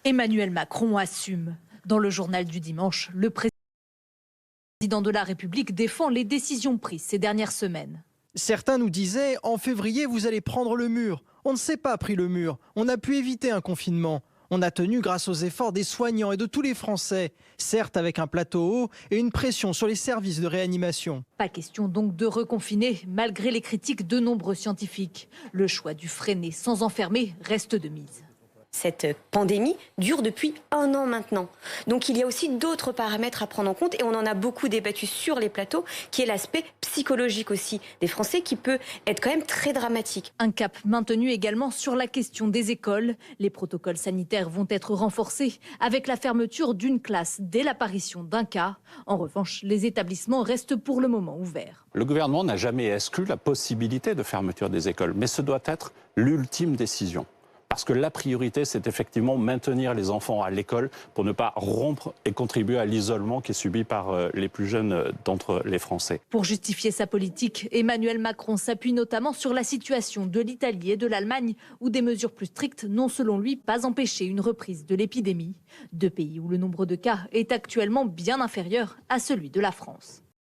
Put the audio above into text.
Emmanuel Macron assume. Dans le journal du dimanche, le président de la République défend les décisions prises ces dernières semaines. Certains nous disaient « En février, vous allez prendre le mur ». On ne s'est pas pris le mur. On a pu éviter un confinement. On a tenu grâce aux efforts des soignants et de tous les Français, certes avec un plateau haut et une pression sur les services de réanimation. Pas question donc de reconfiner, malgré les critiques de nombreux scientifiques. Le choix du freiner sans enfermer reste de mise. Cette pandémie dure depuis 1 an maintenant. Donc il y a aussi d'autres paramètres à prendre en compte et on en a beaucoup débattu sur les plateaux, qui est l'aspect psychologique aussi des Français qui peut être quand même très dramatique. Un cap maintenu également sur la question des écoles. Les protocoles sanitaires vont être renforcés avec la fermeture d'une classe dès l'apparition d'un cas. En revanche, les établissements restent pour le moment ouverts. Le gouvernement n'a jamais exclu la possibilité de fermeture des écoles, mais ce doit être l'ultime décision. Parce que la priorité, c'est effectivement maintenir les enfants à l'école pour ne pas rompre et contribuer à l'isolement qui est subi par les plus jeunes d'entre les Français. Pour justifier sa politique, Emmanuel Macron s'appuie notamment sur la situation de l'Italie et de l'Allemagne, où des mesures plus strictes n'ont selon lui pas empêché une reprise de l'épidémie. 2 pays où le nombre de cas est actuellement bien inférieur à celui de la France.